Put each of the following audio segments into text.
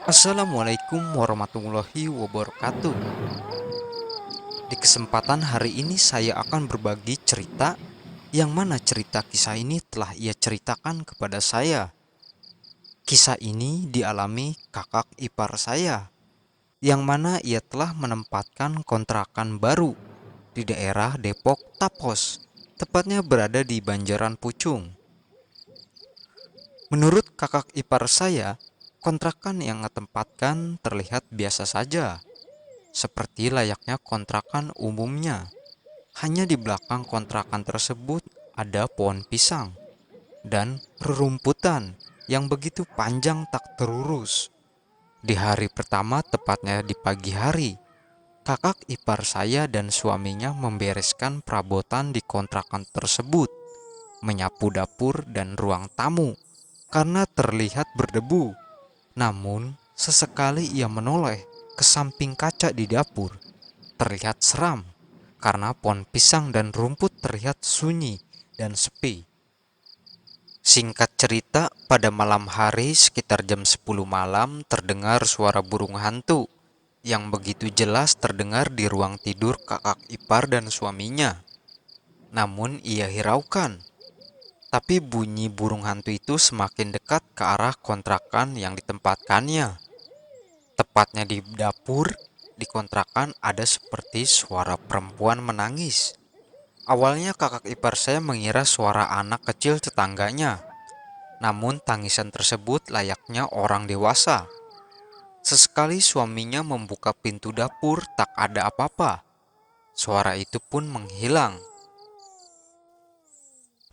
Assalamualaikum warahmatullahi wabarakatuh. Di kesempatan hari ini saya akan berbagi cerita yang mana cerita kisah ini telah ia ceritakan kepada saya. Kisah ini dialami kakak ipar saya, yang mana ia telah menempatkan kontrakan baru di daerah Depok Tapos, tepatnya berada di Banjaran Pucung. Menurut kakak ipar saya, kontrakan yang ditempatkan terlihat biasa saja, seperti layaknya kontrakan umumnya. Hanya di belakang kontrakan tersebut ada pohon pisang dan rerumputan yang begitu panjang tak terurus. Di hari pertama, tepatnya di pagi hari, kakak ipar saya dan suaminya membereskan perabotan di kontrakan tersebut, menyapu dapur dan ruang tamu karena terlihat berdebu. Namun, sesekali ia menoleh ke samping kaca di dapur. Terlihat seram karena pohon pisang dan rumput terlihat sunyi dan sepi. Singkat cerita, pada malam hari sekitar jam 10 malam terdengar suara burung hantu yang begitu jelas terdengar di ruang tidur kakak ipar dan suaminya. Namun ia hiraukan, tapi bunyi burung hantu itu semakin dekat ke arah kontrakan yang ditempatkannya. Tepatnya di dapur, di kontrakan ada seperti suara perempuan menangis. Awalnya kakak ipar saya mengira suara anak kecil tetangganya, namun tangisan tersebut layaknya orang dewasa. Sesekali suaminya membuka pintu dapur, tak ada apa-apa. Suara itu pun menghilang.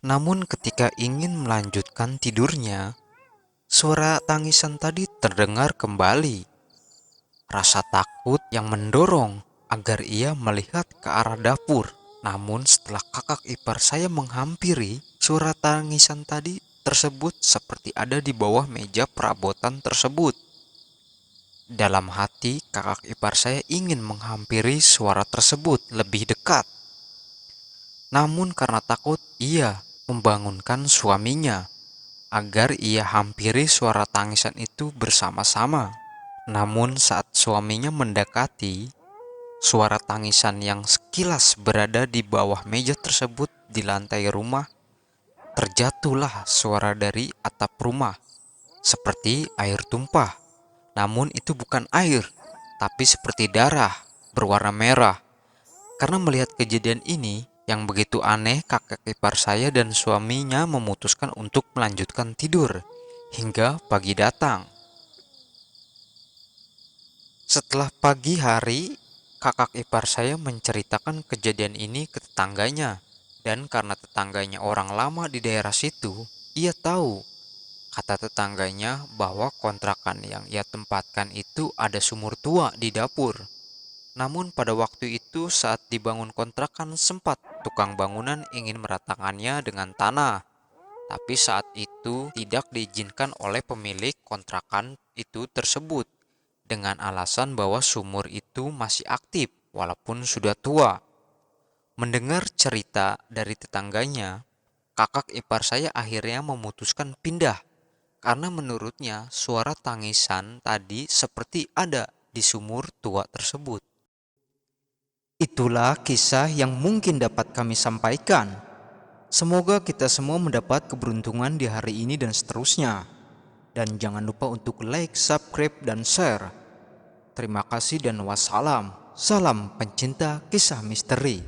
Namun ketika ingin melanjutkan tidurnya, suara tangisan tadi terdengar kembali. Rasa takut yang mendorong agar ia melihat ke arah dapur. Namun setelah kakak ipar saya menghampiri, suara tangisan tadi tersebut seperti ada di bawah meja perabotan tersebut. Dalam hati, kakak ipar saya ingin menghampiri suara tersebut lebih dekat. Namun karena takut, ia membangunkan suaminya agar ia hampiri suara tangisan itu bersama-sama. Namun saat suaminya mendekati, suara tangisan yang sekilas berada di bawah meja tersebut di lantai rumah, terjatuhlah suara dari atap rumah, seperti air tumpah. Namun itu bukan air, tapi seperti darah berwarna merah. Karena melihat kejadian ini yang begitu aneh, kakak ipar saya dan suaminya memutuskan untuk melanjutkan tidur hingga pagi datang. Setelah pagi hari, kakak ipar saya menceritakan kejadian ini ke tetangganya. Dan karena tetangganya orang lama di daerah situ, ia tahu, kata tetangganya, bahwa kontrakan yang ia tempatkan itu ada sumur tua di dapur. Namun pada waktu itu saat dibangun kontrakan sempat tukang bangunan ingin meratakannya dengan tanah. Tapi saat itu tidak diizinkan oleh pemilik kontrakan itu tersebut dengan alasan bahwa sumur itu masih aktif walaupun sudah tua. Mendengar cerita dari tetangganya, kakak ipar saya akhirnya memutuskan pindah karena menurutnya suara tangisan tadi seperti ada di sumur tua tersebut. Itulah kisah yang mungkin dapat kami sampaikan. Semoga kita semua mendapat keberuntungan di hari ini dan seterusnya. Dan jangan lupa untuk like, subscribe, dan share. Terima kasih dan wassalam. Salam pencinta kisah misteri.